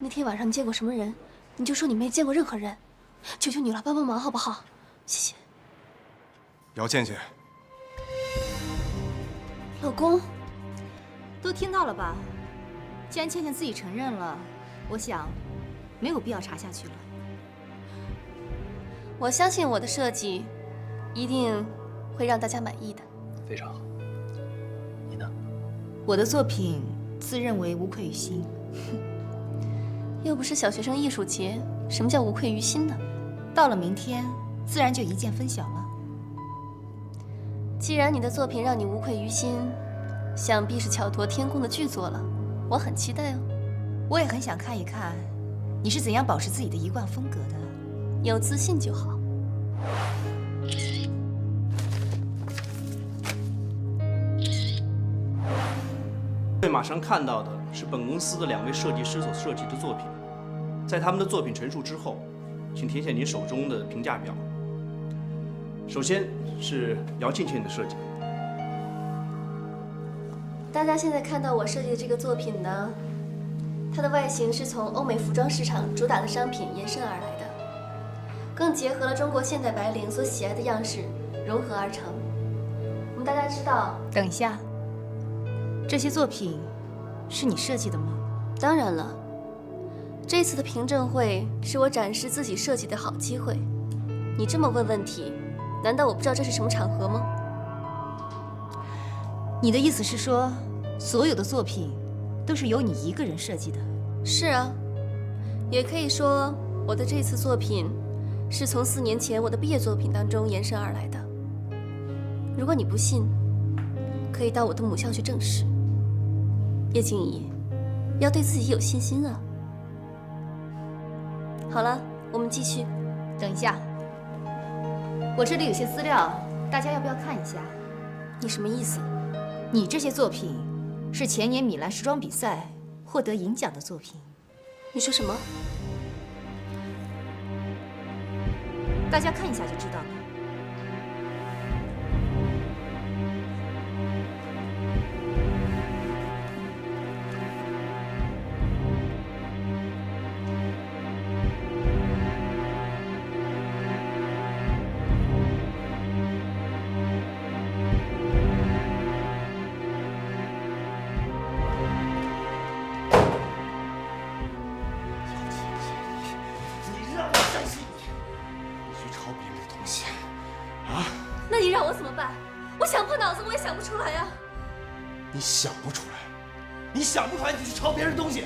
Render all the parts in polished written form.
那天晚上你见过什么人，你就说你没见过任何人。求求你了，帮帮忙好不好？谢谢。姚倩倩，老公，都听到了吧？既然倩倩自己承认了，我想没有必要查下去了。我相信我的设计一定会让大家满意的。非常好。你呢？我的作品自认为无愧于心。又不是小学生艺术节，什么叫无愧于心呢？到了明天，自然就一见分晓了。既然你的作品让你无愧于心，想必是巧夺天工的巨作了，我很期待哦。我也很想看一看，你是怎样保持自己的一贯风格的。有自信就好。会马上看到的是本公司的2位设计师所设计的作品，在他们的作品陈述之后，请填写你手中的评价表。首先是姚倩倩的设计。大家现在看到我设计的这个作品呢，它的外形是从欧美服装市场主打的商品延伸而来的，更结合了中国现代白领所喜爱的样式融合而成。我们大家知道，等一下，这些作品是你设计的吗？当然了，这次的评证会是我展示自己设计的好机会。你这么问问题，难道我不知道这是什么场合吗？你的意思是说，所有的作品都是由你一个人设计的？是啊，也可以说我的这次作品是从4年前我的毕业作品当中延伸而来的。如果你不信，可以到我的母校去证实。叶静怡，要对自己有信心啊。好了，我们继续。等一下，我这里有些资料，大家要不要看一下？你什么意思？你这些作品是前年米兰时装比赛获得银奖的作品。你说什么？大家看一下就知道了。那你让我怎么办？我想破脑子，我也想不出来呀。你想不出来，你想不出来，你去抄别人东西，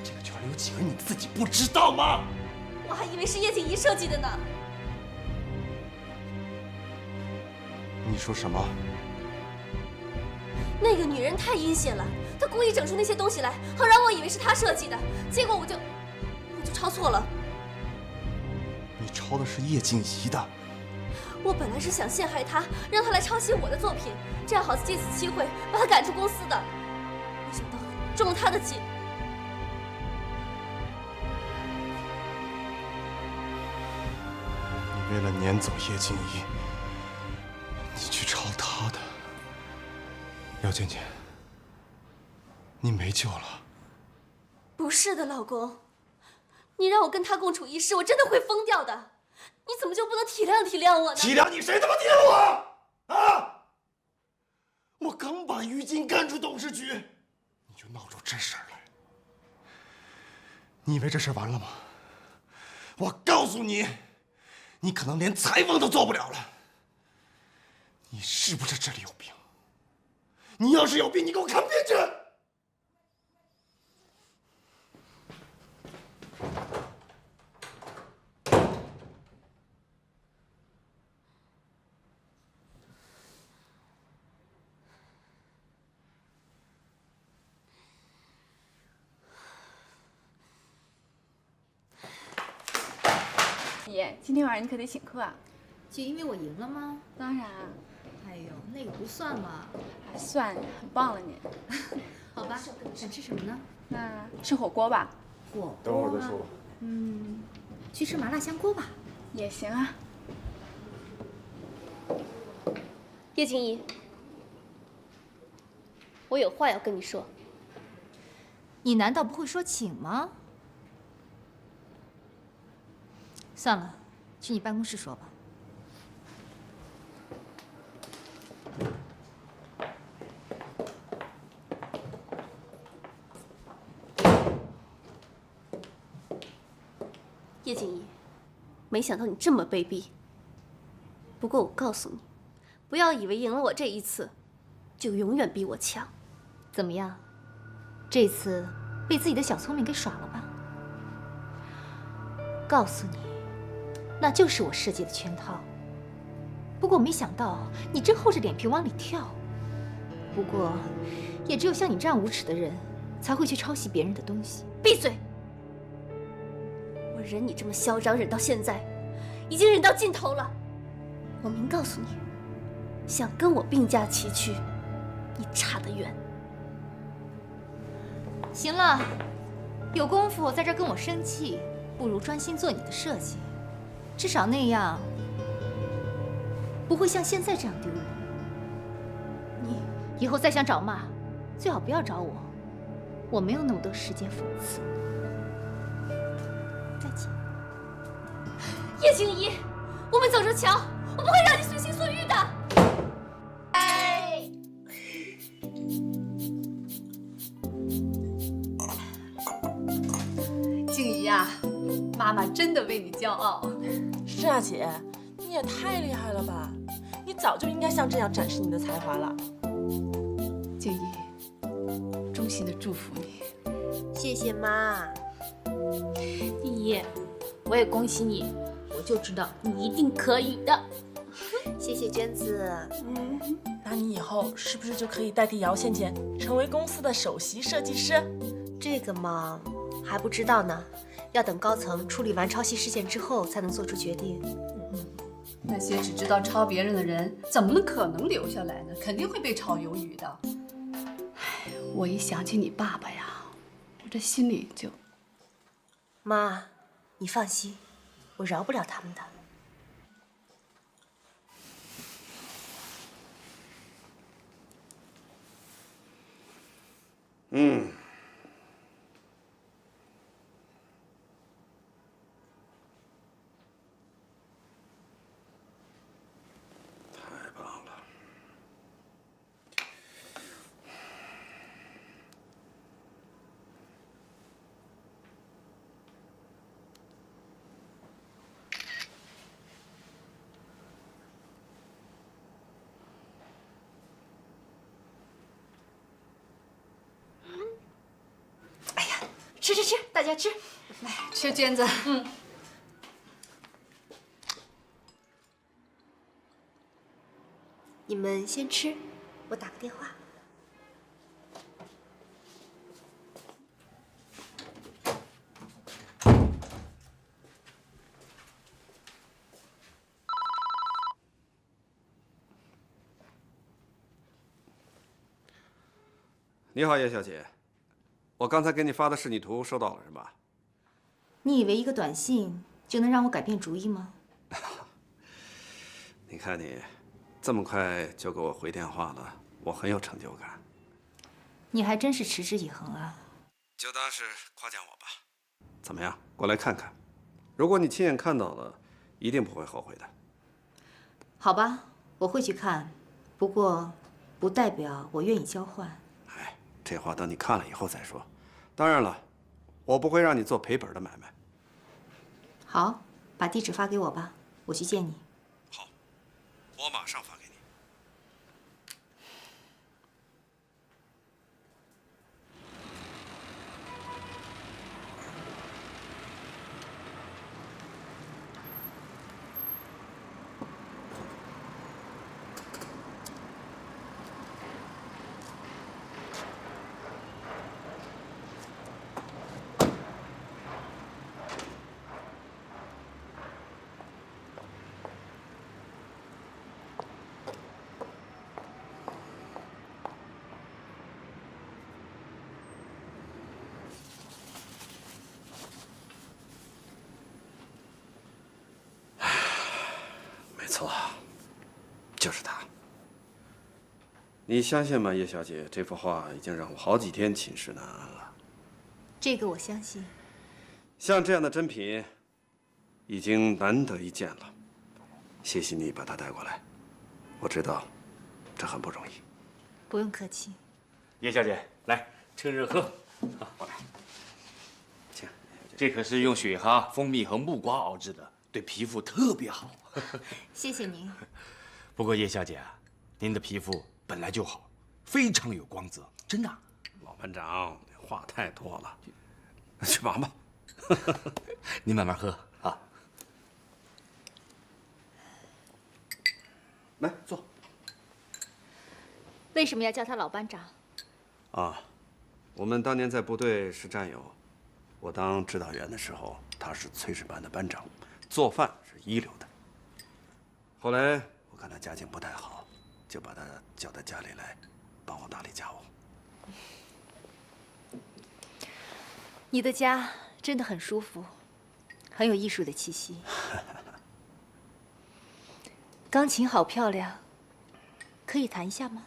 这个圈里有几个人你自己不知道吗？我还以为是叶静怡设计的呢。你说什么？那个女人太阴险了，她故意整出那些东西来，好让我以为是她设计的，结果我就抄错了。你抄的是叶静怡的。我本来是想陷害她，让她来抄袭我的作品，这样好借此机会把她赶出公司的。没想到中了她的计。你为了撵走叶静怡，你去抄她的。姚倩倩，你没救了。不是的，老公，你让我跟她共处一室，我真的会疯掉的。你怎么就不能体谅体谅我呢？体谅你？谁他妈体谅我啊！我刚把于金赶出董事局，你就闹出这事儿来。你以为这事儿完了吗？我告诉你，你可能连采访都做不了了。你是不是这里有病？你要是有病，你给我看病去！姐，今天晚上你可得请客啊！就因为我赢了吗？当然啊。哎呦，那个不算嘛。还算，很棒了你。好吧，想吃什么呢？那吃火锅吧。火锅？等会儿再说吧。去吃麻辣香锅吧。也行啊。叶静怡，我有话要跟你说。你难道不会说请吗？算了，去你办公室说吧。叶静怡，没想到你这么卑鄙。不过我告诉你，不要以为赢了我这一次，就永远比我强。怎么样？这次被自己的小聪明给耍了吧？告诉你，那就是我设计的圈套。不过我没想到你真厚着脸皮往里跳。不过，也只有像你这样无耻的人，才会去抄袭别人的东西。闭嘴！我忍你这么嚣张，忍到现在，已经忍到尽头了。我明告诉你，想跟我并驾齐驱，你差得远。行了，有功夫在这跟我生气，不如专心做你的设计，至少那样不会像现在这样丢人。你以后再想找骂，最好不要找我，我没有那么多时间讽刺。再见。叶静怡，我们走着瞧，我不会让你随心所欲的。静怡呀，妈妈真的为你骄傲。是啊，姐，你也太厉害了吧！你早就应该像这样展示你的才华了。静怡，衷心的祝福你。谢谢妈。静怡，我也恭喜你，我就知道你一定可以的。谢谢娟子。那你以后是不是就可以代替姚倩倩，成为公司的首席设计师？这个嘛，还不知道呢，要等高层处理完抄袭事件之后才能做出决定。那些只知道抄别人的人，怎么可能留下来呢？肯定会被炒鱿鱼的。唉，我一想起你爸爸呀，我这心里就……妈，你放心，我饶不了他们的。太棒了！吃吃吃，大家吃。来吃娟子。你们先吃，我打个电话。你好，叶小姐，我刚才给你发的示拟图收到了是吧？你以为一个短信就能让我改变主意吗？你看你这么快就给我回电话了，我很有成就感。你还真是持之以恒啊！就当是夸奖我吧。怎么样，过来看看？如果你亲眼看到了，一定不会后悔的。好吧，我会去看，不过不代表我愿意交换。哎，这话等你看了以后再说。当然了，我不会让你做赔本的买卖。好，把地址发给我吧，我去见你。好，我马上发给你。没错，就是他。你相信吗，叶小姐？这幅画已经让我好几天寝食难安了。这个我相信。像这样的珍品，已经难得一见了，谢谢你把他带过来。我知道，这很不容易。不用客气。叶小姐，来趁热喝。好，过来。请。这可是用雪蛤、蜂蜜和木瓜熬制的，对皮肤特别好。谢谢您。不过叶小姐啊，您的皮肤本来就好，非常有光泽，真的。老班长，话太多了，去忙吧。您慢慢喝啊。来坐。为什么要叫他老班长？啊，我们当年在部队是战友。我当指导员的时候，他是炊事班的班长，做饭是一流的。后来我看他家境不太好，就把他叫到家里来，帮我打理家务。你的家真的很舒服，很有艺术的气息。钢琴好漂亮，可以弹一下吗？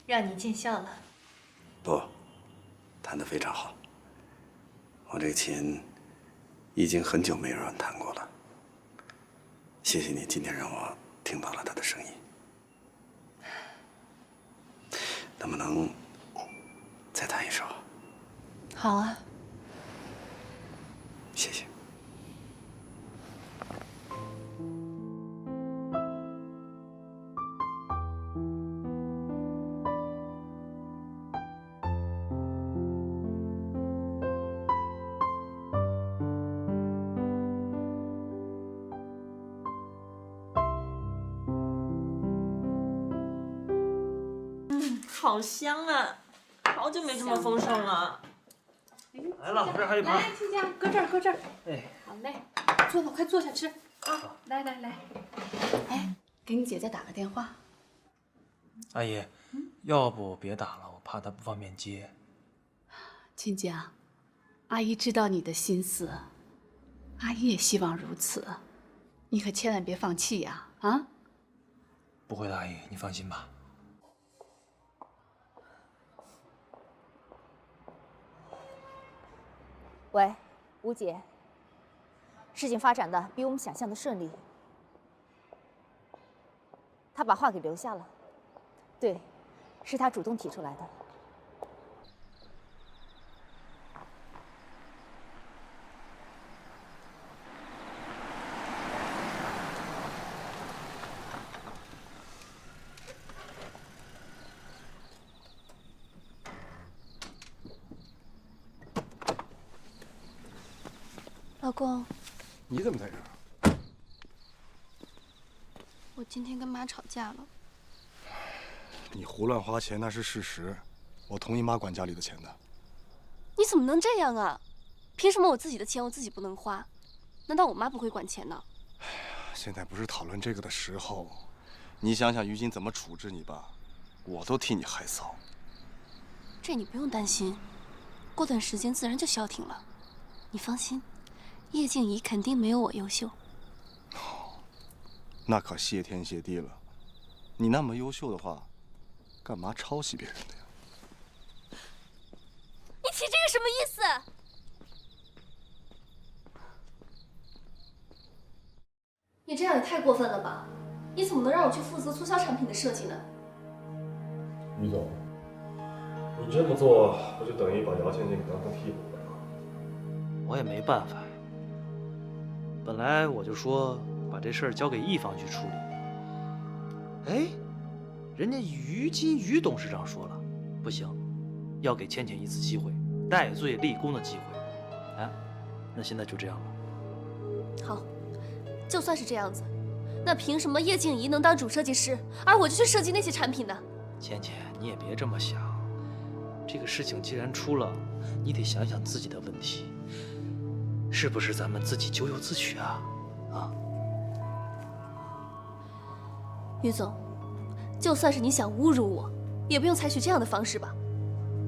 让你见笑了。不，弹得非常好。我这个琴已经很久没有人弹过了。谢谢你今天让我听到了他的声音。能不能再弹一首？好啊。谢谢。好香啊！好久没这么丰盛了。来了，我这还有一盘。来，亲家，搁这儿，搁这儿。哎，好嘞，坐吧，快坐下吃啊！来来来，哎，给你姐姐打个电话。阿姨，要不别打了，我怕她不方便接。亲家，阿姨知道你的心思，阿姨也希望如此，你可千万别放弃呀！啊？不会的，阿姨，你放心吧。喂，吴姐，事情发展的比我们想象的顺利。他把话给留下了，对，是他主动提出来的。老公，你怎么在这儿？我今天跟妈吵架了。你胡乱花钱那是事实，我同意妈管家里的钱的。你怎么能这样啊？凭什么我自己的钱我自己不能花？难道我妈不会管钱呢？哎呀，现在不是讨论这个的时候。你想想于金怎么处置你吧，我都替你害臊。这你不用担心，过段时间自然就消停了。你放心。叶静怡肯定没有我优秀。那可谢天谢地了。你那么优秀的话，干嘛抄袭别人的呀？你提这个什么意思？你这样也太过分了吧！你怎么能让我去负责促销产品的设计呢？于总，你这么做不就等于把姚倩倩给当成替补了吗？我也没办法。本来我就说把这事儿交给一方去处理。哎，人家于董事长说了，不行，要给倩倩一次机会，戴罪立功的机会。哎，那现在就这样吧。好，就算是这样子，那凭什么叶静怡能当主设计师，而我就去设计那些产品呢？倩倩，你也别这么想。这个事情既然出了，你得想想自己的问题，是不是咱们自己咎由自取啊？啊？于总，就算是你想侮辱我，也不用采取这样的方式吧？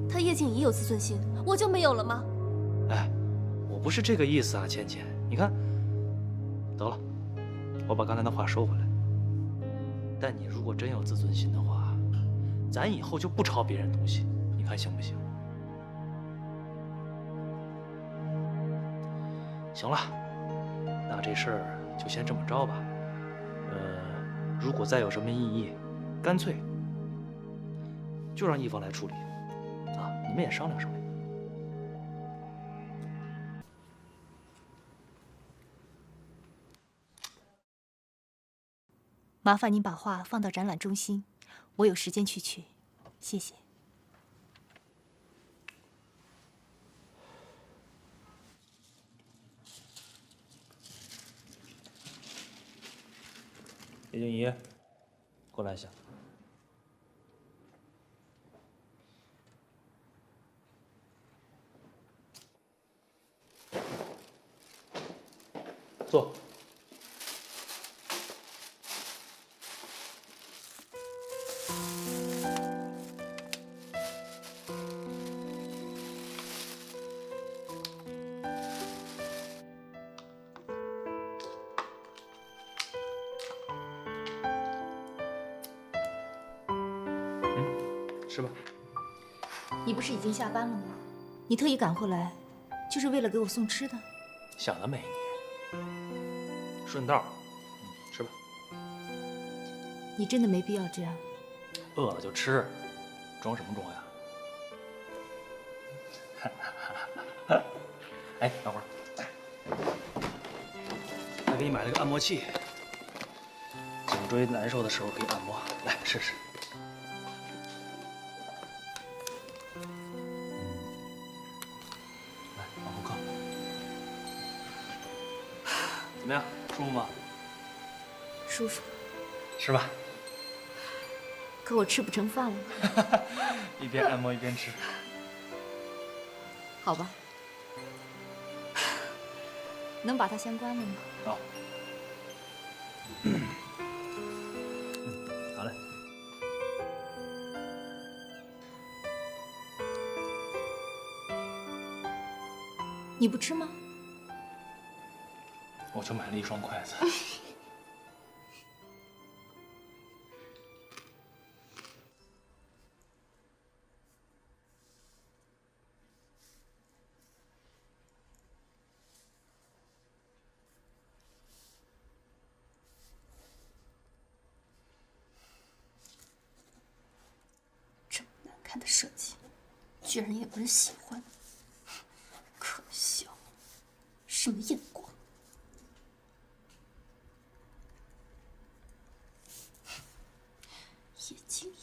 他叶静怡有自尊心，我就没有了吗？哎，我不是这个意思啊，倩倩。你看，得了，我把刚才的话收回来。但你如果真有自尊心的话，咱以后就不抄别人东西，你看行不行？行了，那这事儿就先这么着吧。如果再有什么异议，干脆就让一方来处理，啊，你们也商量商量。麻烦您把画放到展览中心，我有时间去取，谢谢。叶静怡，过来一下。坐。吃吧。你不是已经下班了吗？你特意赶回来，就是为了给我送吃的？想得美你！顺道，吃吧。你真的没必要这样。饿了就吃，装什么装呀？哎，等会儿，还给你买了个按摩器，颈椎难受的时候可以按摩，来试试。怎么样，舒服吗？舒服。吃吧。可我吃不成饭了。一边按摩一边吃。好吧。能把它先关了吗？好。好嘞。你不吃吗？我就买了一双筷子。这么难看的设计，居然也有人喜欢，可笑，什么眼光！叶静怡，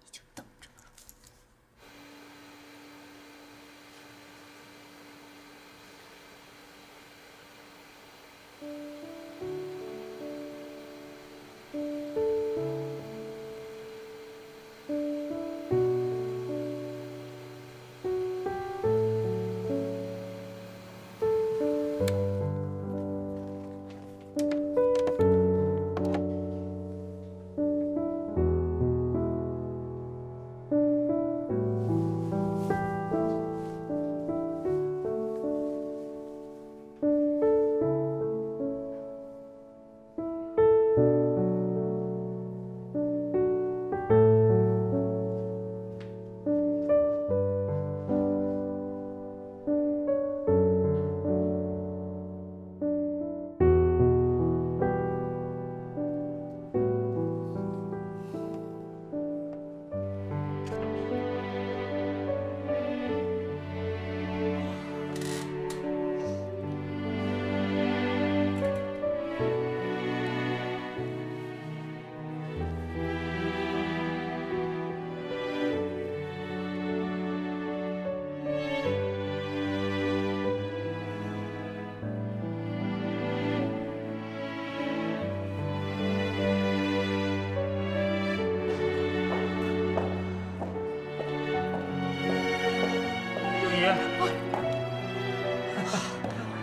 你就等着吧。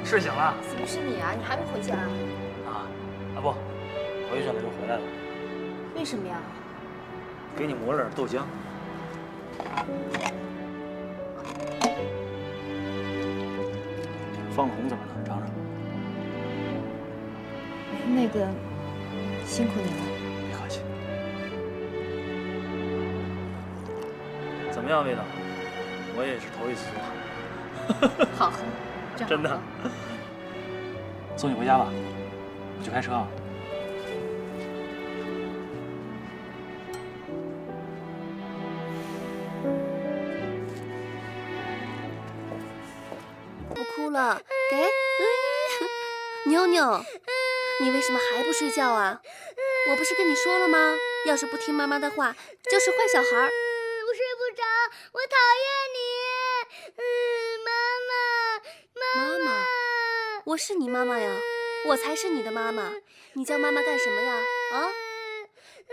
睡醒了。是不是你啊？你还没回家？不，回去了就回来了。为什么呀？给你磨了点豆浆。放了红怎么了？尝尝。那个，辛苦你了。别客气。怎么样，味道？我也是头一次做。好喝，真的。送你回家吧，我去开车啊。不哭了，给。妞妞，你为什么还不睡觉啊？我不是跟你说了吗？要是不听妈妈的话，就是坏小孩。我睡不着，我讨厌你。妈妈，我是你妈妈呀，我才是你的妈妈。你叫妈妈干什么呀？啊？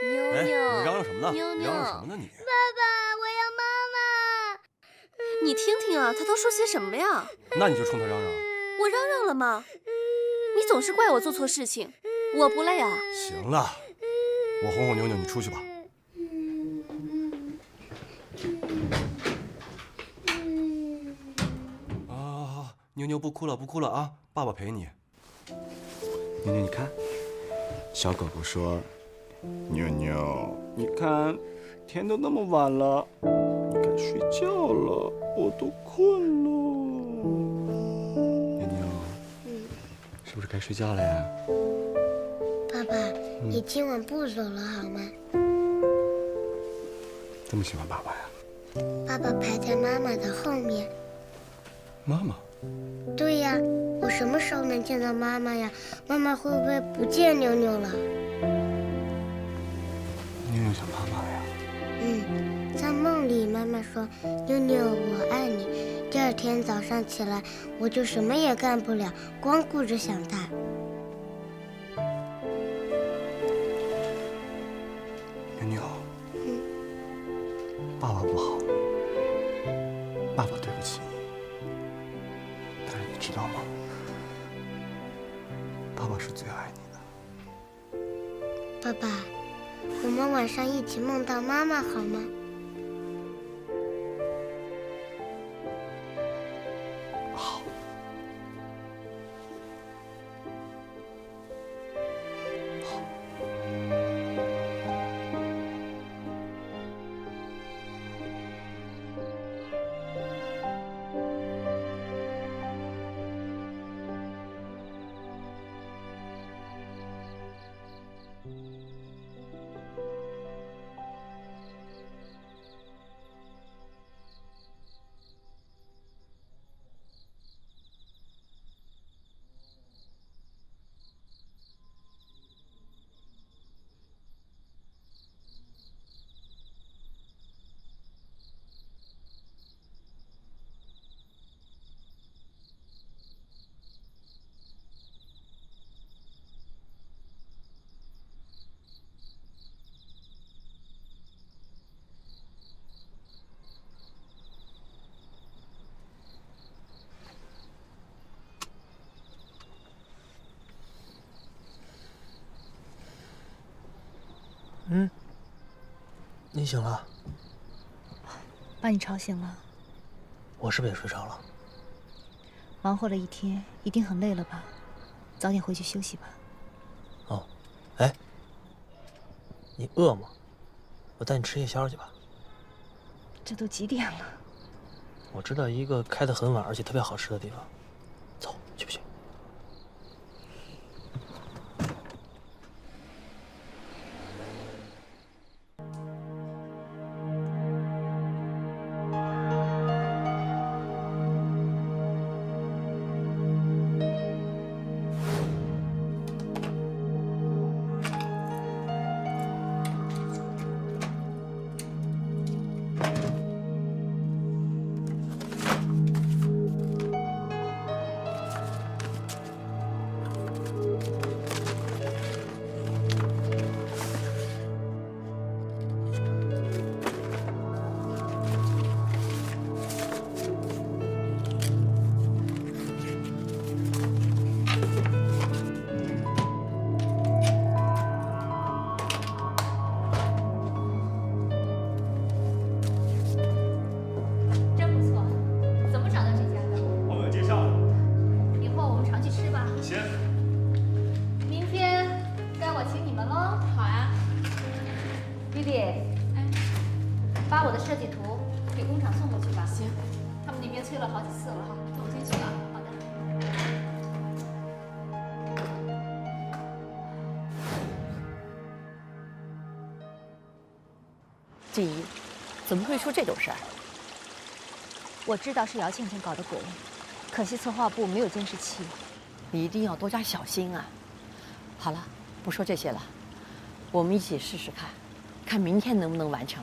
妞妞，你嚷嚷什么呢？妞妞，嚷嚷什么呢你？爸爸，我要妈妈。你听听啊，他都说些什么呀？那你就冲他嚷嚷。我嚷嚷了吗？你总是怪我做错事情，我不累啊。行了，我哄哄妞妞，你出去吧。妞妞不哭了，不哭了啊！爸爸陪你。妞妞，你看，小狗狗说：“妞妞，你看，天都那么晚了，你该睡觉了，我都困了。”妞妞，是不是该睡觉了呀？爸爸，你今晚不走了好吗？这么喜欢爸爸呀？爸爸排在妈妈的后面。妈妈。对呀，我什么时候能见到妈妈呀？妈妈会不会不见妞妞了？妞妞想妈妈了呀？在梦里，妈妈说：“妞妞，我爱你。”第二天早上起来，我就什么也干不了，光顾着想她。妞妞，爸爸不好，爸爸对不起你。但是你知道吗？爸爸是最爱你的。爸爸，我们晚上一起梦到妈妈好吗？好。你醒了？把你吵醒了。我是不是也睡着了？忙活了一天，一定很累了吧？早点回去休息吧。哦，哎，你饿吗？我带你吃夜宵去吧。这都几点了？我知道一个开得很晚而且特别好吃的地方，走，去不去？静怡，怎么会出这种事儿？我知道是姚倩倩搞的鬼，可惜策划部没有监视器。你一定要多加小心啊！好了，不说这些了，我们一起试试看，看明天能不能完成。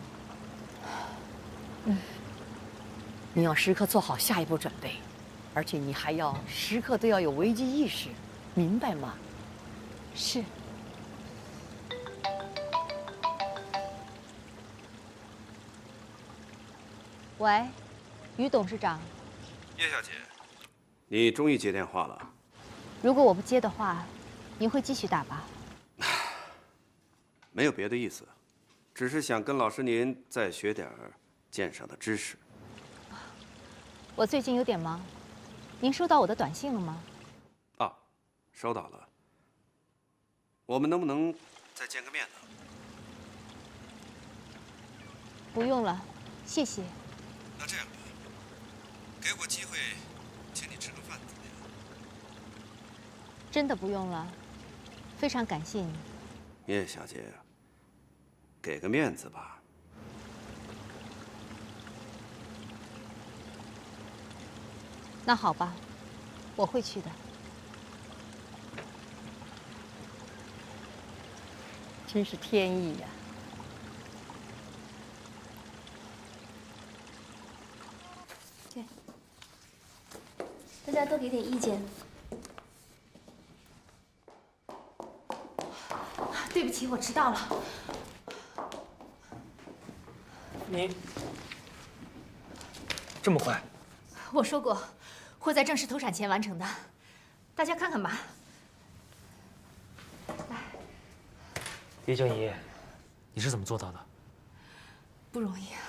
你要时刻做好下一步准备，而且你还要时刻都要有危机意识，明白吗？是。喂，于董事长。叶小姐，你终于接电话了。如果我不接的话，您会继续打吧？没有别的意思，只是想跟老师您再学点鉴赏的知识。我最近有点忙，您收到我的短信了吗？啊，收到了。我们能不能再见个面呢？不用了，谢谢。那这样吧，给我机会，请你吃个饭怎么样？真的不用了，非常感谢你。叶小姐，给个面子吧。那好吧，我会去的。真是天意呀！对，大家都给点意见。对不起，我迟到了。你这么快？我说过，会在正式投产前完成的，大家看看吧。叶静怡，你是怎么做到的？不容易啊！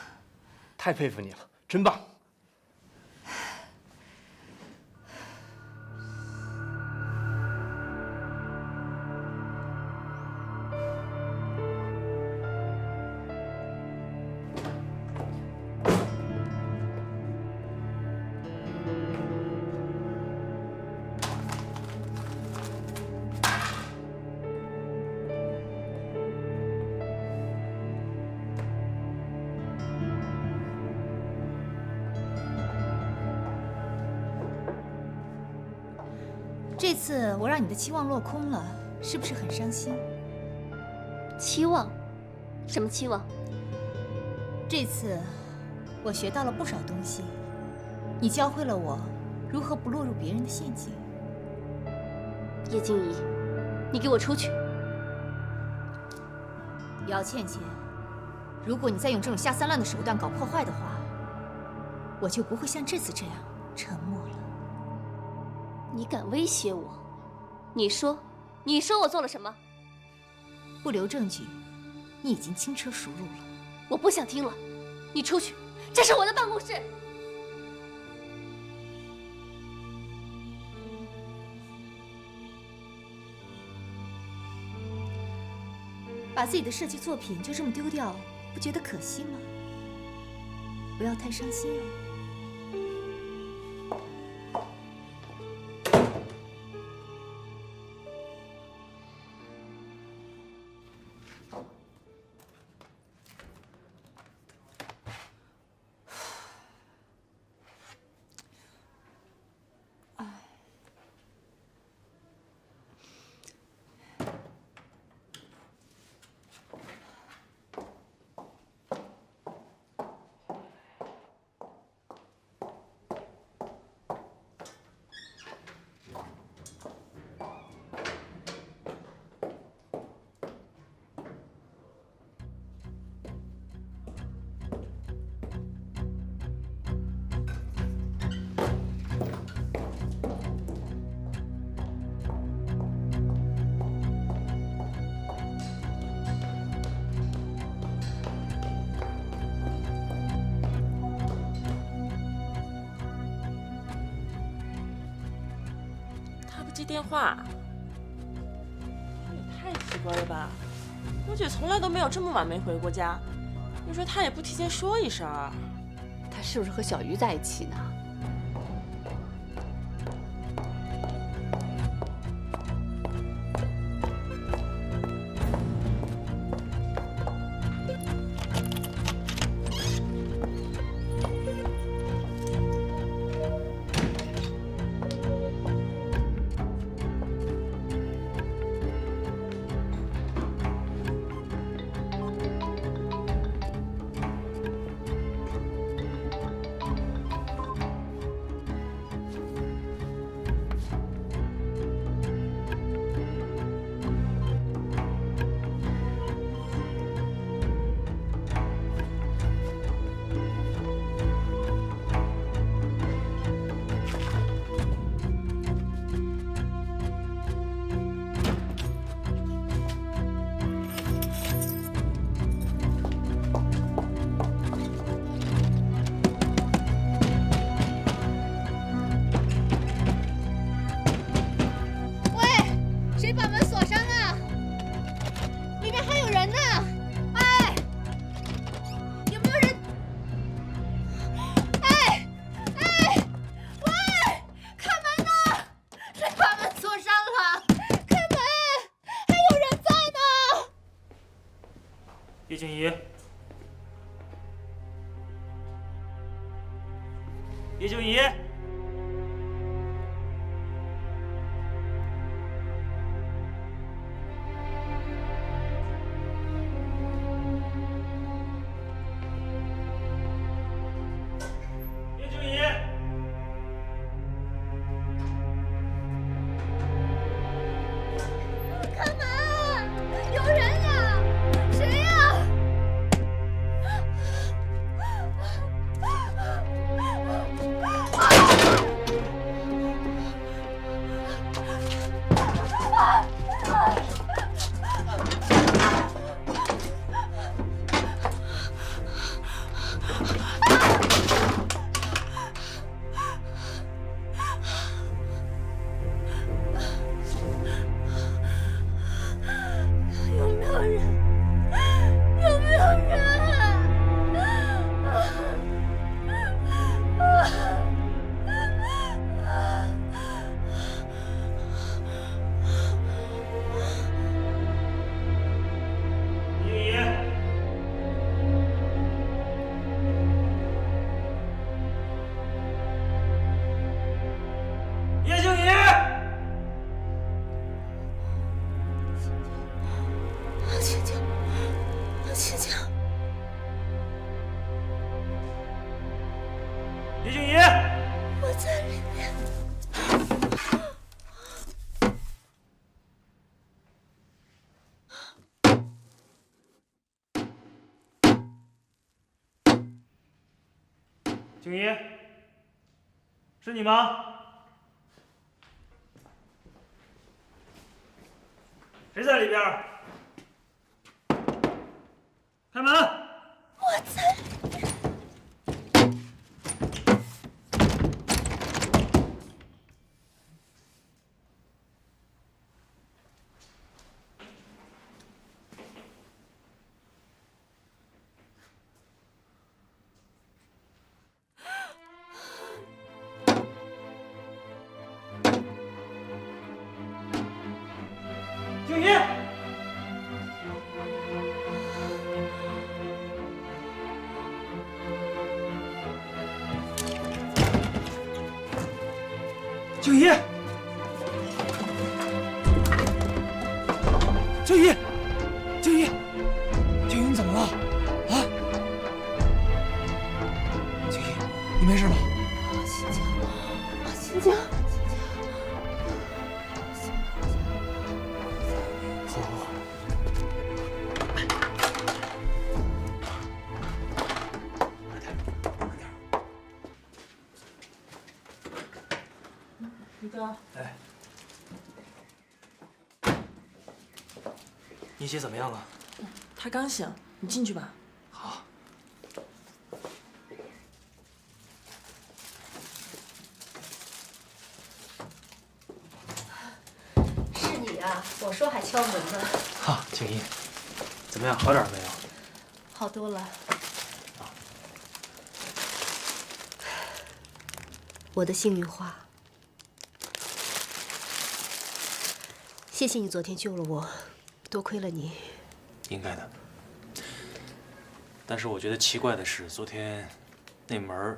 太佩服你了，真棒！这次我让你的期望落空了，是不是很伤心？期望？什么期望？这次我学到了不少东西，你教会了我如何不落入别人的陷阱。叶静怡，你给我出去！姚倩倩，如果你再用这种下三滥的手段搞破坏的话，我就不会像这次这样沉默了。你敢威胁我？你说我做了什么？不留证据，你已经轻车熟路了。我不想听了，你出去，这是我的办公室。把自己的设计作品就这么丢掉，不觉得可惜吗？不要太伤心哦。接电话，也太奇怪了吧！我姐从来都没有这么晚没回过家。你说她也不提前说一声，他是不是和小鱼在一起呢？静怡，叶静怡，叶静怡。 干嘛？有人呀！谁呀？有没有人？有没有叶静怡，青青，青青，叶静怡，我在里面。静怡，是你吗？谁在里边？开门！我在里面。静怡，静怡，静怡，静怡，静怡，你怎么了？啊？静怡，你没事吧？青青，青青。宇哥，哎，你姐怎么样了？他刚醒，你进去吧。好。是你啊！我说还敲门呢。哈，静怡，怎么样？好点没有？好多了。我的幸运花。谢谢你昨天救了我，多亏了你。应该的。但是我觉得奇怪的是，昨天那门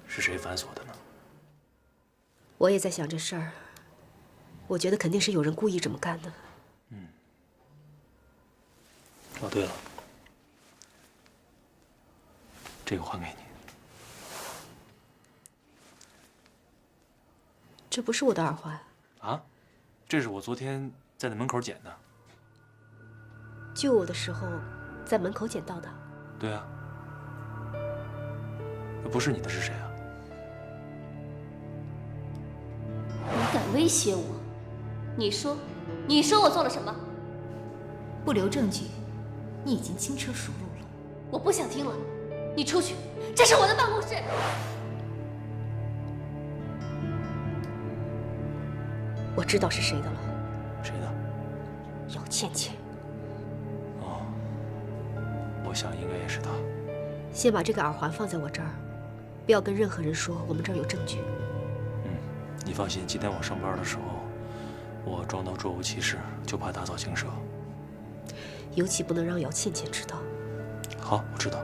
是谁反锁的呢？我也在想这事儿。我觉得肯定是有人故意这么干的。嗯。哦，对了，这个还给你。这不是我的耳环。啊？这是我昨天在那门口捡的。救我的时候，在门口捡到的。对啊。不是你的是谁啊？你敢威胁我？你说我做了什么？不留证据，你已经轻车熟路了。我不想听了，你出去，这是我的办公室。我知道是谁的了。谁的？姚倩倩。哦，我想应该也是她。先把这个耳环放在我这儿，不要跟任何人说我们这儿有证据。嗯，你放心，今天我上班的时候，我装到若无其事，就怕打草惊蛇。尤其不能让姚倩倩知道。好，我知道。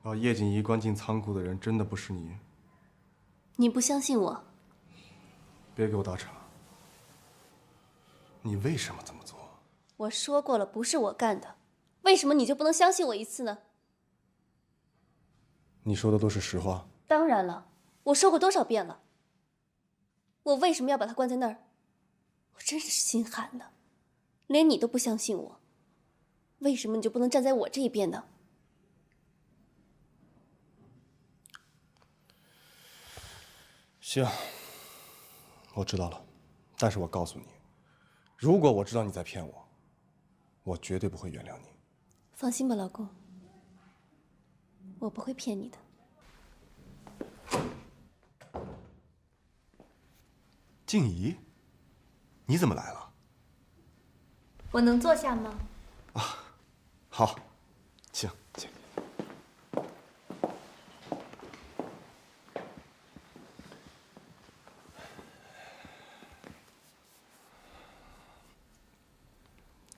把叶静怡关进仓库的人真的不是你？你不相信我？别给我打岔。你为什么这么做？我说过了，不是我干的，为什么你就不能相信我一次呢？你说的都是实话。当然了，我说过多少遍了。我为什么要把他关在那儿？我真是心寒的，连你都不相信我，为什么你就不能站在我这一边呢？行，我知道了，但是我告诉你，如果我知道你在骗我，我绝对不会原谅你。放心吧，老公，我不会骗你的。静怡，你怎么来了？我能坐下吗？好，请。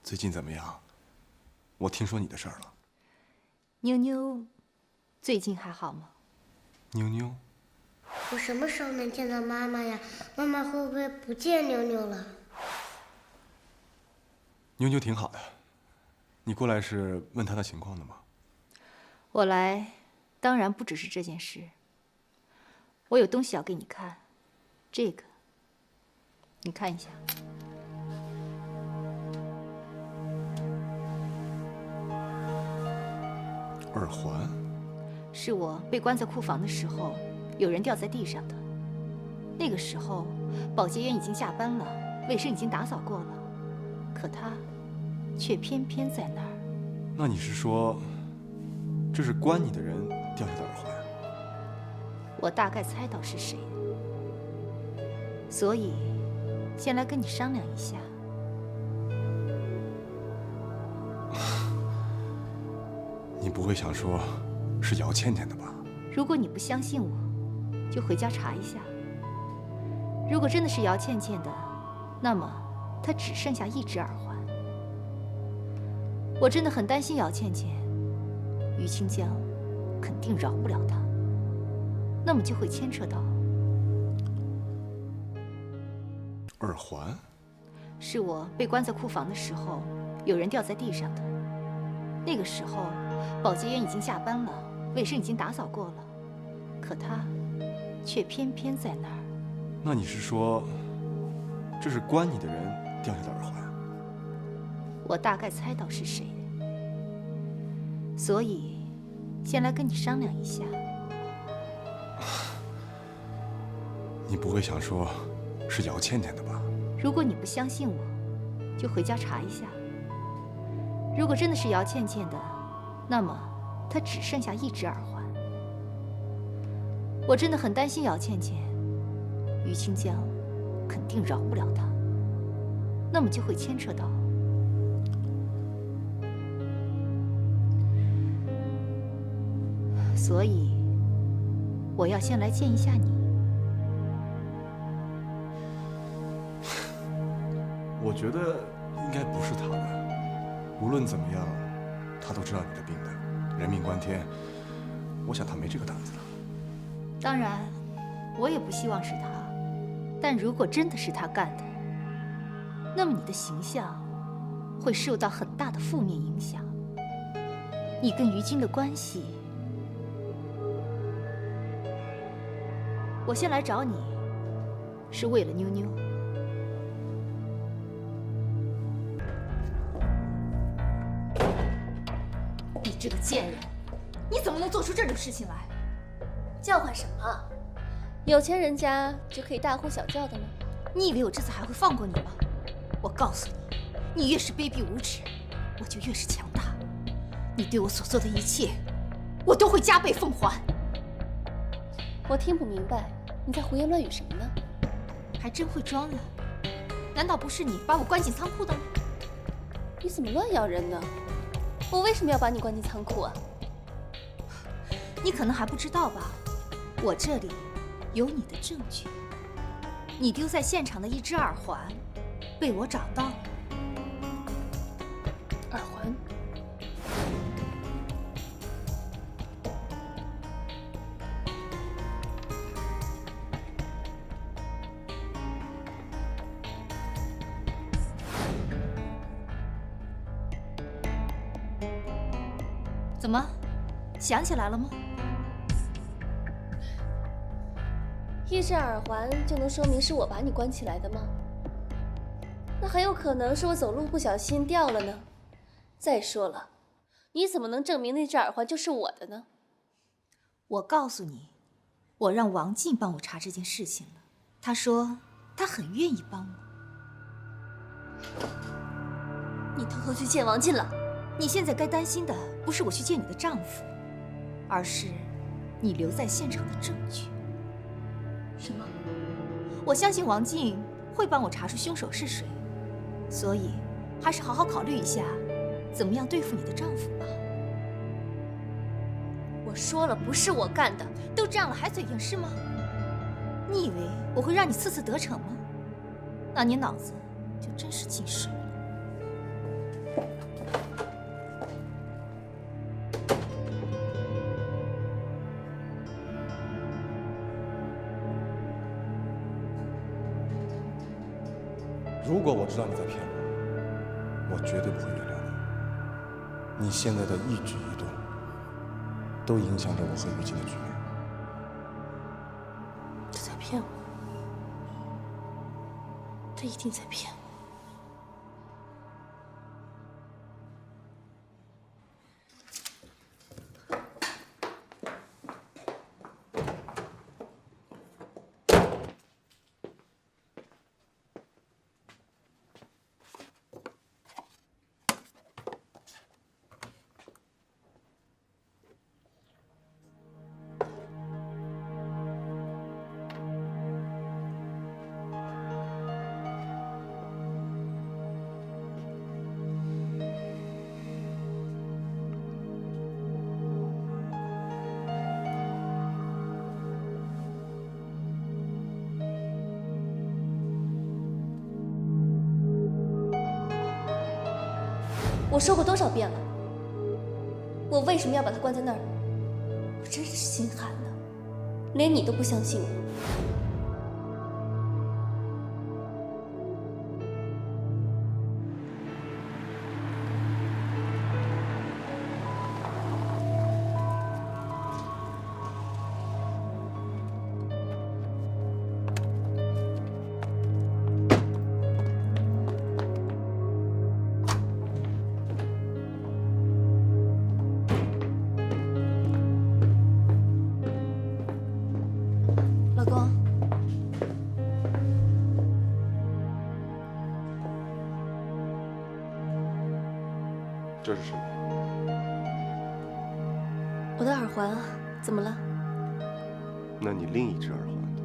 最近怎么样？我听说你的事儿了。妞妞，最近还好吗？妞妞，我什么时候能见到妈妈呀？妈妈会不会不见妞妞了？妞妞挺好的，你过来是问她的情况的吗？我来，当然不只是这件事。我有东西要给你看，这个，你看一下。耳环，是我被关在库房的时候，有人掉在地上的。那个时候，保洁员已经下班了，卫生已经打扫过了，可他却偏偏在那儿。那你是说，这是关你的人掉下的耳环？我大概猜到是谁，所以先来跟你商量一下。你不会想说，是姚倩倩的吧？如果你不相信我，就回家查一下。如果真的是姚倩倩的，那么她只剩下一只耳环。我真的很担心姚倩倩，于清江肯定饶不了她，那么就会牵扯到耳环，是我被关在库房的时候，有人掉在地上的。那个时候，保洁员已经下班了，卫生已经打扫过了，可他却偏偏在那儿。那你是说，这是关你的人掉下的耳环？我大概猜到是谁，所以先来跟你商量一下。你不会想说，是姚倩倩的吧？如果你不相信我，就回家查一下。如果真的是姚倩倩的，那么她只剩下一只耳环。我真的很担心姚倩倩，于清江肯定饶不了她，那么就会牵扯到所以我要先来见一下你。我觉得应该不是他的。无论怎么样，他都知道你的病的，人命关天，我想他没这个胆子了。当然，我也不希望是他，但如果真的是他干的，那么你的形象会受到很大的负面影响。你跟于晶的关系，我先来找你，是为了妞妞。你这个贱人，你怎么能做出这种事情来？叫唤什么？有钱人家就可以大呼小叫的吗？你以为我这次还会放过你吗？我告诉你，你越是卑鄙无耻，我就越是强大。你对我所做的一切，我都会加倍奉还。我听不明白你在胡言乱语什么呢？还真会装呢。难道不是你把我关进仓库的吗？你怎么乱咬人呢？我为什么要把你关进仓库啊？你可能还不知道吧，我这里有你的证据。你丢在现场的一只耳环，被我找到了。耳环？怎么，想起来了吗？一只耳环就能说明是我把你关起来的吗？那很有可能是我走路不小心掉了呢。再说了，你怎么能证明那只耳环就是我的呢？我告诉你，我让王静帮我查这件事情了。她说她很愿意帮我。你偷偷去见王静了？你现在该担心的不是我去见你的丈夫，而是你留在现场的证据。什么？我相信王静会帮我查出凶手是谁，所以还是好好考虑一下，怎么样对付你的丈夫吧。我说了，不是我干的。都这样了还嘴硬是吗？你以为我会让你次次得逞吗？那你脑子就真是进水了。如果我知道你在骗我，我绝对不会原谅你。你现在的一举一动，都影响着我和于静的局面。他在骗我，他一定在骗我。我说过多少遍了？我为什么要把他关在那儿？我真是心寒了，连你都不相信我。这是什么？我的耳环啊，怎么了？那你另一只耳环呢？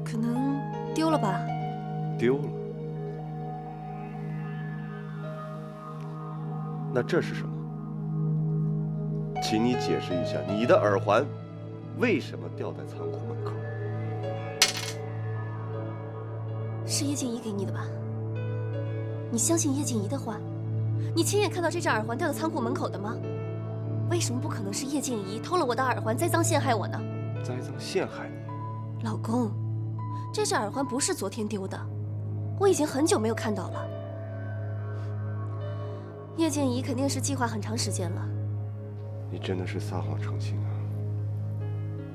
可能丢了吧。丢了？那这是什么？请你解释一下，你的耳环为什么掉在仓库门口？是叶静怡给你的吧？你相信叶静怡的话？你亲眼看到这只耳环掉在仓库门口的吗？为什么不可能是叶静怡偷了我的耳环，栽赃陷害我呢？栽赃陷害你？老公，这只耳环不是昨天丢的，我已经很久没有看到了。叶静怡肯定是计划很长时间了。你真的是撒谎成性啊！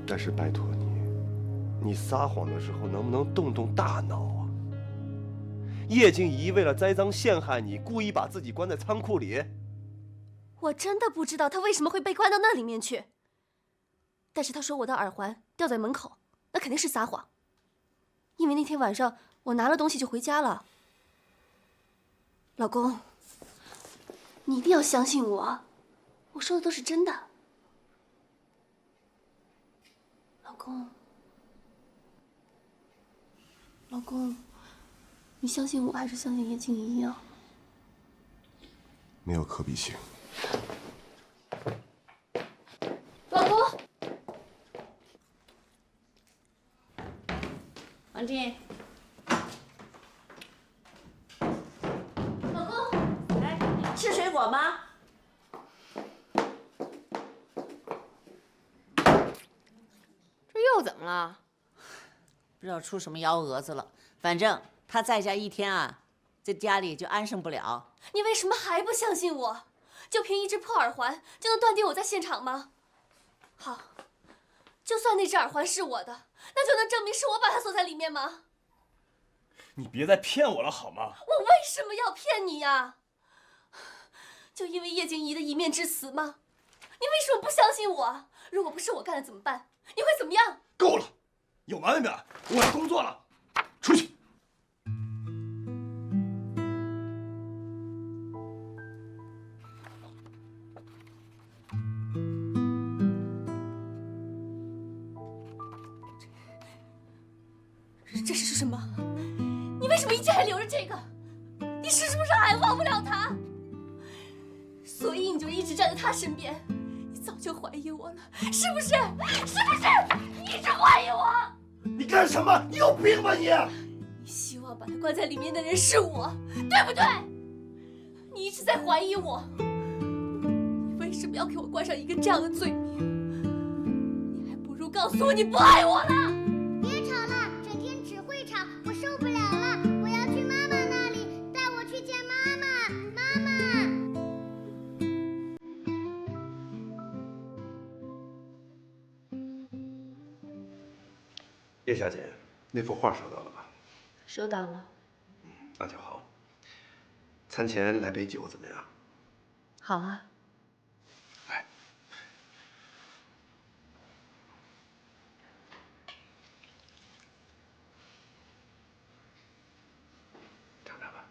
但是拜托你，你撒谎的时候能不能动动大脑啊？叶静怡为了栽赃陷害你，故意把自己关在仓库里。我真的不知道她为什么会被关到那里面去。但是她说我的耳环掉在门口，那肯定是撒谎。因为那天晚上我拿了东西就回家了。老公，你一定要相信我，我说的都是真的。老公，老公。你相信我还是相信叶静怡啊？没有可比性。冷静。老公，哎，吃水果吗？这又怎么了？不知道出什么幺蛾子了。反正他在家一天啊，这家里就安生不了。你为什么还不相信我？就凭一只破耳环就能断定我在现场吗？好，就算那只耳环是我的，那就能证明是我把它锁在里面吗？你别再骗我了好吗？我为什么要骗你呀？就因为叶静怡的一面之词吗？你为什么不相信我？如果不是我干的怎么办？你会怎么样？够了，有完没完？我要工作了，出去。这是什么？你为什么一直还留着这个？你是不是还忘不了他？所以你就一直站在他身边。你早就怀疑我了，是不是？是不是？你一直怀疑我？你干什么？你有病吧你！你希望把他关在里面的人是我，对不对？你一直在怀疑我，你为什么要给我冠上一个这样的罪名？你还不如告诉我你不爱我了。别吵了，整天只会吵，我受不了了！我要去妈妈那里，带我去见妈妈，妈妈。叶小姐，那幅画收到了吧？收到了。那就好。餐前来杯酒怎么样？好啊。来，尝尝吧。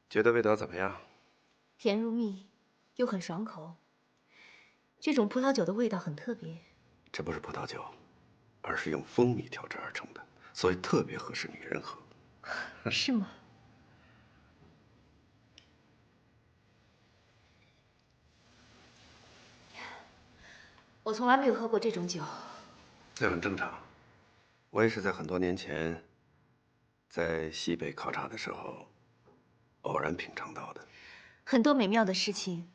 觉得味道怎么样？甜如蜜，又很爽口。这种葡萄酒的味道很特别。这不是葡萄酒，而是用蜂蜜调制而成的，所以特别合适女人喝。是吗？我从来没有喝过这种酒。这很正常，我也是在很多年前，在西北考察的时候，偶然品尝到的。很多美妙的事情，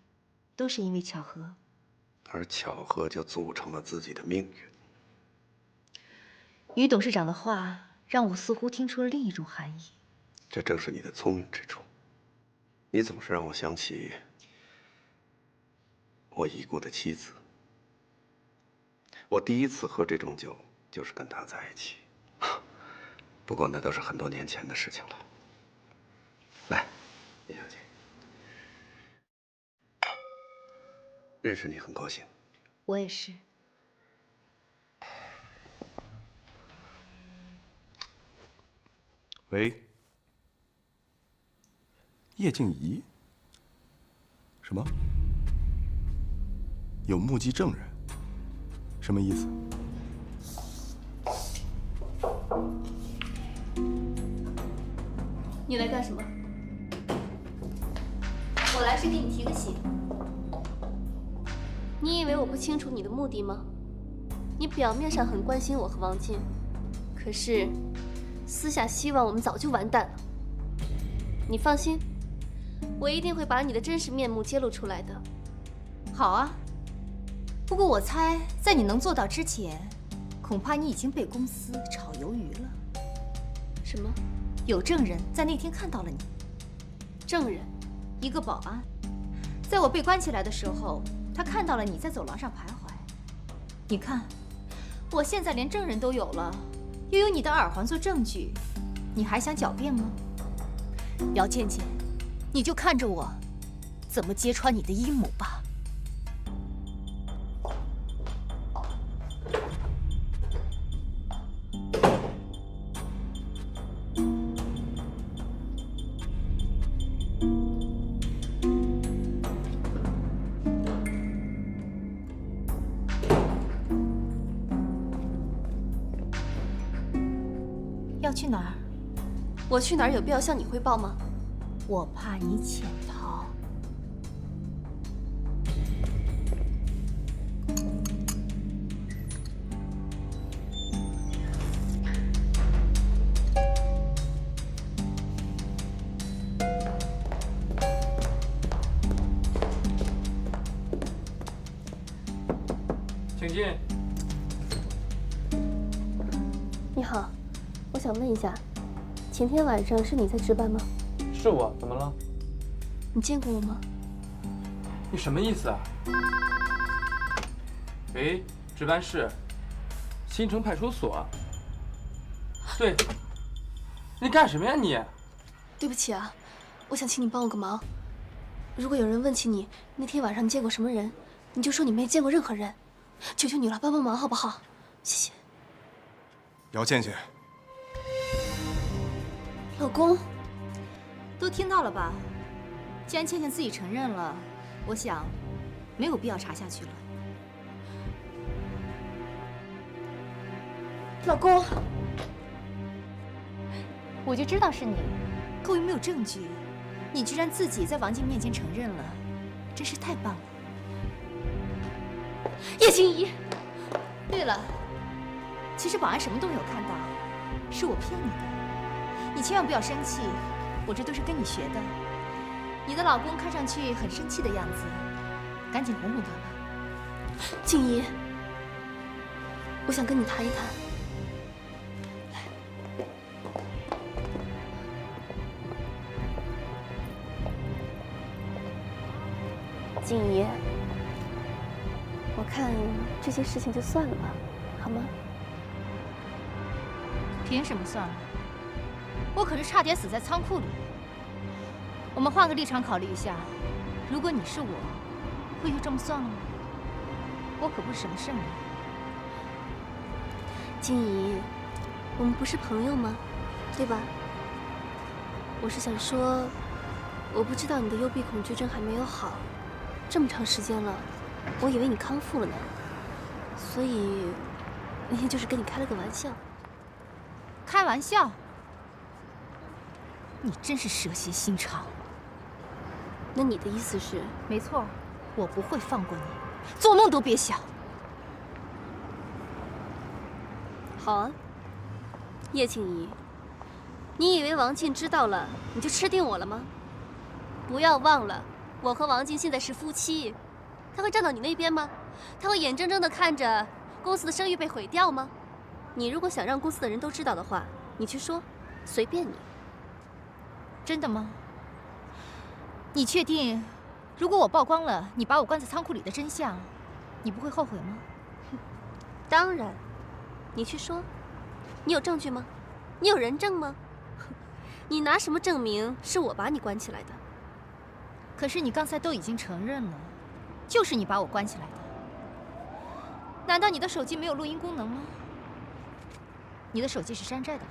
都是因为巧合。而巧合就组成了自己的命运。于董事长的话让我似乎听出了另一种含义。这正是你的聪明之处。你总是让我想起我已故的妻子。我第一次喝这种酒，就是跟她在一起。不过那都是很多年前的事情了。来，叶小姐。认识你很高兴，我也是。喂，叶静怡？什么？有目击证人？什么意思？你来干什么？我来是给你提个醒。你以为我不清楚你的目的吗？你表面上很关心我和王静，可是私下希望我们早就完蛋了。你放心，我一定会把你的真实面目揭露出来的。好啊，不过我猜，在你能做到之前，恐怕你已经被公司炒鱿鱼了。什么？有证人在那天看到了你。证人？一个保安，在我被关起来的时候。他看到了你在走廊上徘徊，你看，我现在连证人都有了，又有你的耳环做证据，你还想狡辩吗？姚倩倩，你就看着我怎么揭穿你的阴谋吧。要去哪儿？我去哪儿有必要向你汇报吗？我怕你潜逃。进。你好，我想问一下，前天晚上是你在值班吗？是我，怎么了？你见过我吗？你什么意思啊？喂，值班室，新城派出所。对，你干什么呀你？对不起啊，我想请你帮我个忙。如果有人问起你那天晚上你见过什么人，你就说你没见过任何人。求求你了，帮帮忙好不好？谢谢。姚倩倩，老公，都听到了吧？既然倩倩自己承认了，我想没有必要查下去了。老公，我就知道是你，可我又没有证据，你居然自己在王静面前承认了，真是太棒了。叶静怡。对了，其实保安什么都没有看到，是我骗你的。你千万不要生气，我这都是跟你学的。你的老公看上去很生气的样子，赶紧哄哄他吧。静怡，我想跟你谈一谈。静怡，我看这些事情就算了吧，好吗？凭什么算了？我可是差点死在仓库里。我们换个立场考虑一下，如果你是我，会就这么算了吗？我可不是什么圣人。静怡，我们不是朋友吗？对吧？我是想说，我不知道你的幽闭恐惧症还没有好，这么长时间了，我以为你康复了呢，所以那天就是跟你开了个玩笑。开玩笑？你真是蛇蝎心肠。那你的意思是？没错，我不会放过你，做梦都别想。好啊，叶静怡，你以为王静知道了你就吃定我了吗？不要忘了，我和王静现在是夫妻，他会站到你那边吗？他会眼睁睁地看着公司的声誉被毁掉吗？你如果想让公司的人都知道的话，你去说，随便你。真的吗？你确定，如果我曝光了你把我关在仓库里的真相，你不会后悔吗？当然，你去说。你有证据吗？你有人证吗？你拿什么证明是我把你关起来的？可是你刚才都已经承认了，就是你把我关起来的。难道你的手机没有录音功能吗？你的手机是山寨的吧？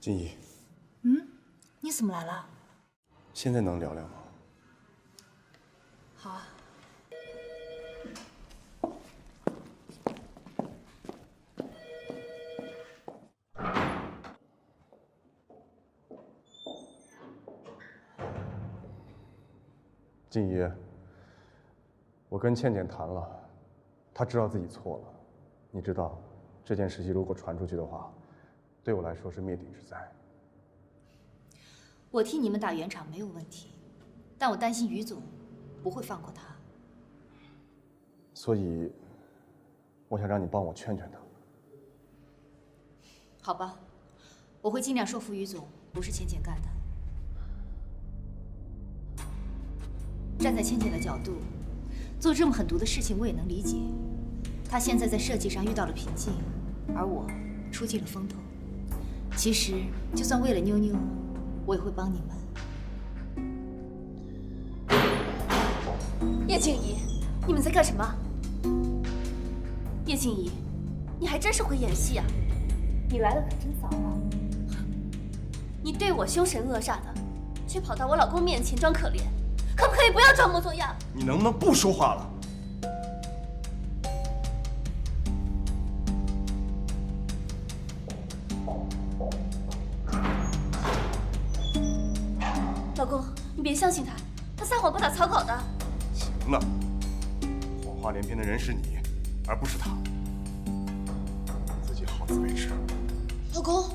静怡，你怎么来了？现在能聊聊吗？好啊。静怡，我跟倩倩谈了，她知道自己错了。你知道，这件事情如果传出去的话，对我来说是灭顶之灾。我替你们打圆场没有问题，但我担心于总不会放过他。所以，我想让你帮我劝劝他。好吧，我会尽量说服于总，不是倩倩干的。站在倩倩的角度，做这么狠毒的事情我也能理解。她现在在设计上遇到了瓶颈，而我出尽了风头。其实，就算为了妞妞，我也会帮你们。叶静怡，你们在干什么？叶静怡，你还真是会演戏啊！你来的可真早啊！你对我凶神恶煞的，却跑到我老公面前装可怜，可不可以不要装模作样？你能不能不说话了？老公，你别相信他，他撒谎不打草稿的。行了，谎话连篇的人是你，而不是他。自己好自为之。老公，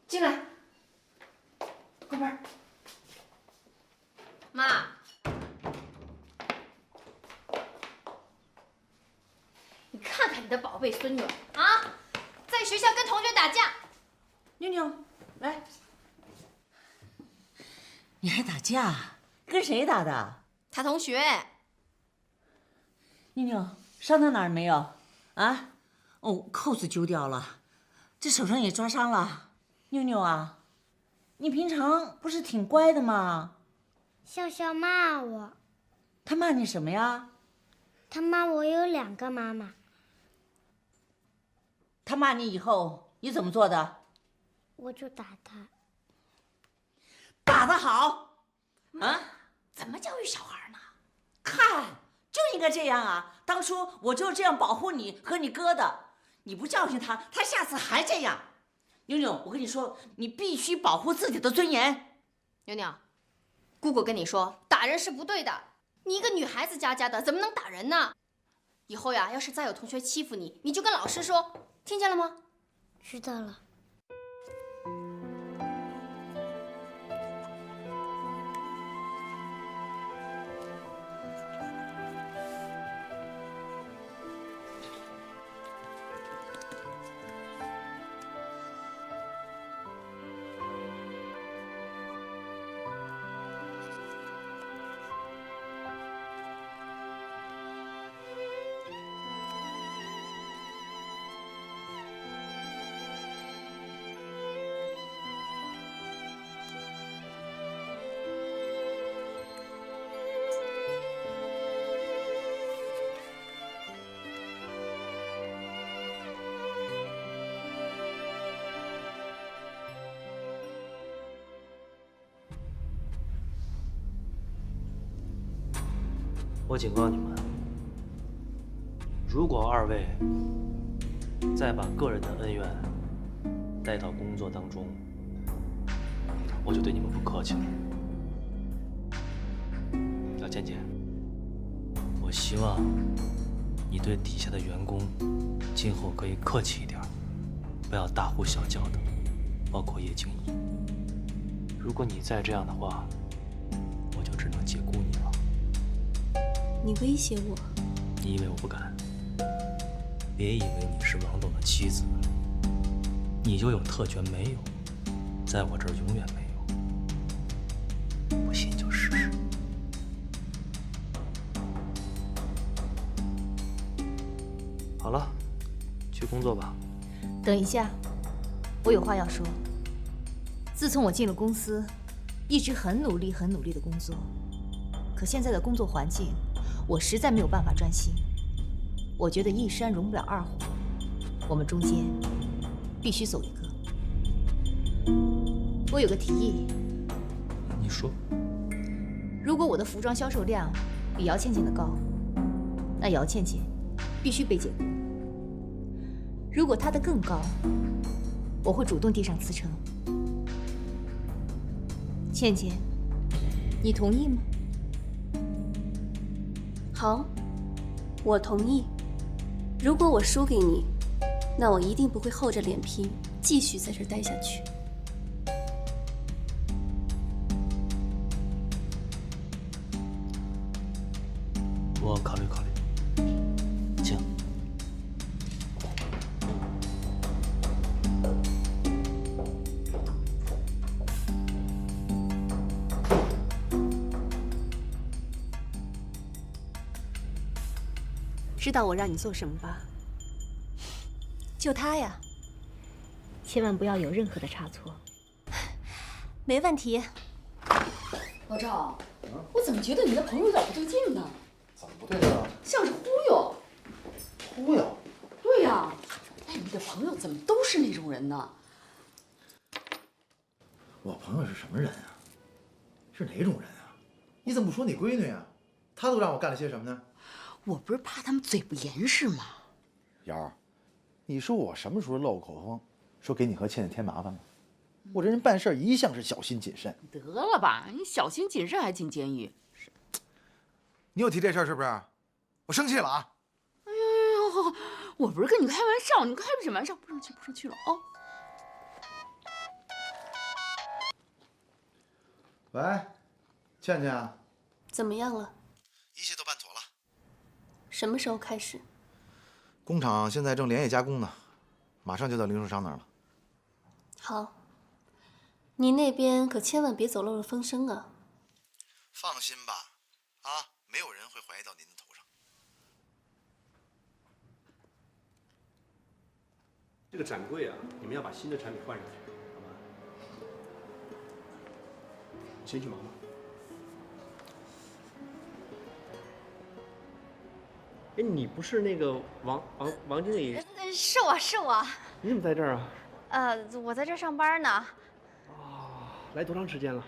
进来，关门。妈，你看看你的宝贝孙女啊，在学校跟同学打架。妞妞，来，你还打架？跟谁打的？他同学。妞妞，伤到哪儿没有？啊？哦，扣子揪掉了，这手上也抓伤了。妞妞啊，你平常不是挺乖的吗？笑笑骂我。他骂你什么呀？他骂我有2个妈妈。他骂你以后，你怎么做的？我就打他。打得好！啊？怎么教育小孩呢？看，就应该这样啊！当初我就这样保护你和你哥的，你不教训他，他下次还这样。妞妞，我跟你说，你必须保护自己的尊严。妞妞，姑姑跟你说，打人是不对的。你一个女孩子家的，怎么能打人呢？以后呀，要是再有同学欺负你，你就跟老师说，听见了吗？知道了。我警告你们，如果2位再把个人的恩怨带到工作当中，我就对你们不客气了。小倩倩，我希望你对底下的员工今后可以客气一点，不要大呼小叫的，包括叶静怡。如果你再这样的话，我就只能解雇你了。你威胁我？你以为我不敢？别以为你是王董的妻子，你就有特权没有？在我这儿永远没有。不信就试试。好了，去工作吧。等一下，我有话要说。自从我进了公司，一直很努力的工作，可现在的工作环境，我实在没有办法专心。我觉得一山容不了2虎，我们中间必须走一个。我有个提议。你说。如果我的服装销售量比姚倩倩的高，那姚倩倩必须被解雇。如果她的更高，我会主动递上辞呈。倩倩，你同意吗？好，我同意。如果我输给你，那我一定不会厚着脸皮继续在这儿待下去。我考虑考虑。请。知道我让你做什么吧？就他呀，千万不要有任何的差错。没问题。老赵，我怎么觉得你的朋友有点不对劲呢？怎么不对劲啊？像是忽悠。忽悠？对呀，哎，你的朋友怎么都是那种人呢？我朋友是什么人啊？是哪种人啊？你怎么不说你闺女啊？她都让我干了些什么呢？我不是怕他们嘴不严实吗？瑶儿，你说我什么时候漏口风，说给你和倩倩添麻烦了？我这人办事一向是小心谨慎。得了吧，你小心谨慎还进监狱？你又提这事儿是不是？我生气了啊！哎呦，我不是跟你开玩笑，你开什么玩笑？不生气，不生气了哦。喂，倩倩啊，怎么样了？一切都办妥了。什么时候开始？工厂现在正连夜加工呢，马上就到零售商那儿了。好，你那边可千万别走漏了风声啊！放心吧，啊，没有人会怀疑到您的头上。这个展柜啊，你们要把新的产品换上去，好吗？你先去忙吧。哎，你不是那个王经理？是我是我。你怎么在这儿啊？我在这儿上班呢。来多长时间了？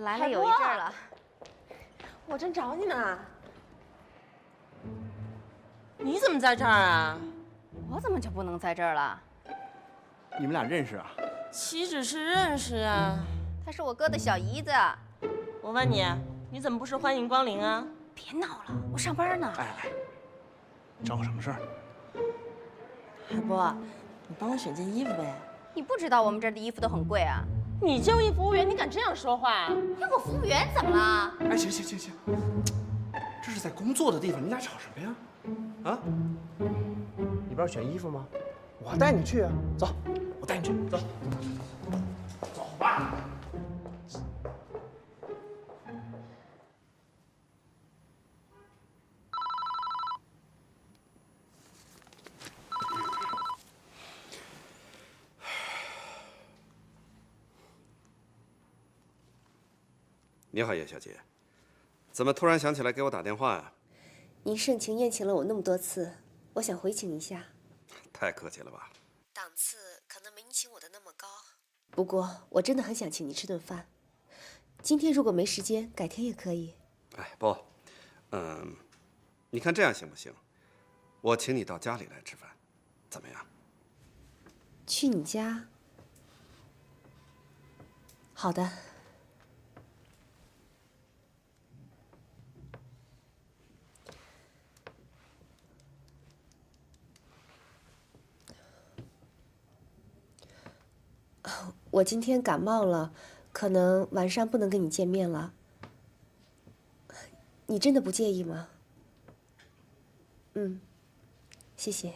来了有一阵儿了。我正找你呢。你怎么在这儿啊？我怎么就不能在这儿了？你们俩认识啊？岂止是认识啊！她是我哥的小姨子。我问你，你怎么不是欢迎光临啊？别闹了，我上班呢。哎，找我什么事儿？海波，你帮我选件衣服呗。你不知道我们这儿的衣服都很贵啊？你就一服务员，你敢这样说话？要我服务员怎么了？哎，行，这是在工作的地方，你俩吵什么呀？啊？你不是要选衣服吗？我带你去啊！走，我带你去，走。走吧。你好，叶小姐，怎么突然想起来给我打电话呀？您盛情宴请了我那么多次，我想回请一下。太客气了吧？档次可能没你请我的那么高，不过我真的很想请你吃顿饭。今天如果没时间，改天也可以。哎，不，你看这样行不行？我请你到家里来吃饭，怎么样？去你家？好的。我今天感冒了，可能晚上不能跟你见面了。你真的不介意吗？谢谢。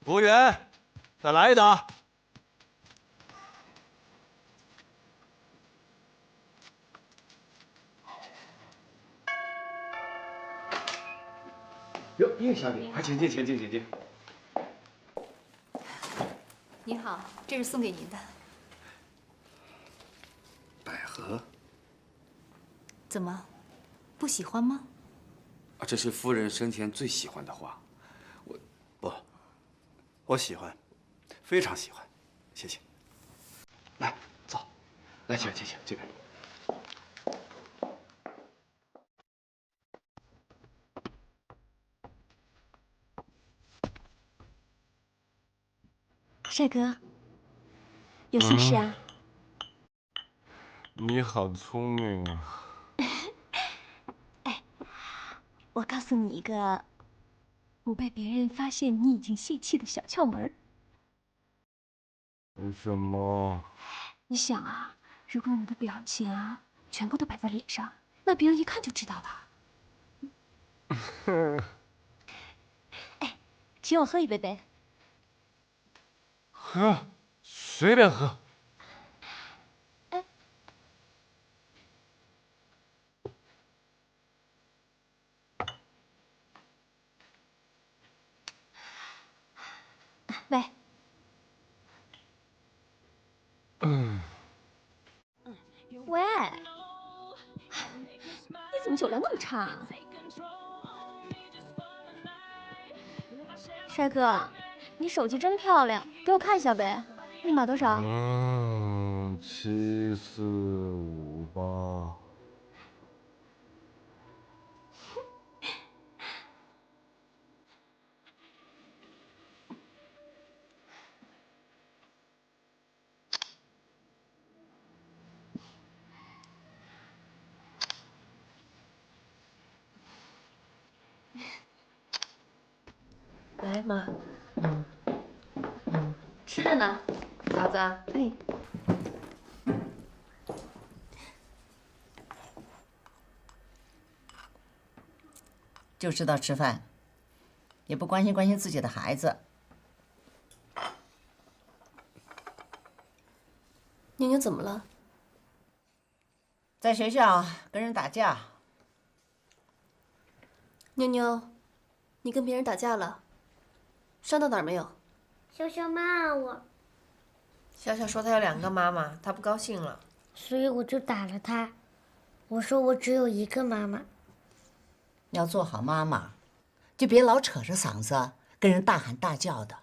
服务员，再来一打。哟，叶小姐，快请进。您好，这是送给您的。百合。怎么，不喜欢吗？啊，这是夫人生前最喜欢的花。我喜欢，非常喜欢，谢谢。来，走，来，请这边。帅哥，有心事啊？你好聪明啊！我告诉你一个不被别人发现你已经泄气的小窍门。为什么？你想啊，如果你的表情啊全部都摆在脸上，那别人一看就知道了。哎，请我喝一杯呗。喝，随便喝。喂。喂，你怎么酒量那么差啊？帅哥，你手机真漂亮，给我看一下呗，密码多少？7458。来，妈。吃着呢，嫂子。哎。就知道吃饭，也不关心自己的孩子。妞妞怎么了？在学校跟人打架。妞妞，你跟别人打架了？伤到哪儿没有？潇潇骂我。潇潇说她有2个妈妈，她不高兴了，所以我就打了她。我说我只有一个妈妈。要做好妈妈，就别老扯着嗓子跟人大喊大叫的。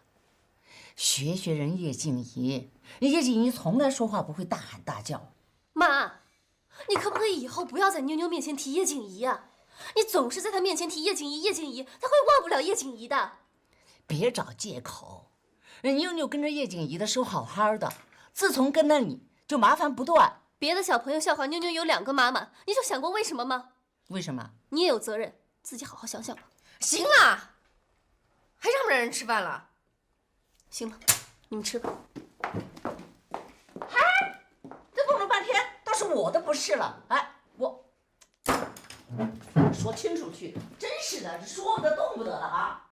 学人叶静宜，叶静宜从来说话不会大喊大叫。妈，你可不可以以后不要在妞妞面前提叶静宜啊？你总是在她面前提叶静宜，她会忘不了叶静宜的。别找借口，妞妞跟着叶静宜的时候好好的，自从跟了你就麻烦不断。别的小朋友笑话妞妞有2个妈妈，你就想过为什么吗？为什么？你也有责任，自己好好想想吧。行了，还让不让人吃饭了？行了，你们吃吧。嗨，这弄了半天倒是我的不是了。哎，我说清楚去，真是的，说不得动不得了啊！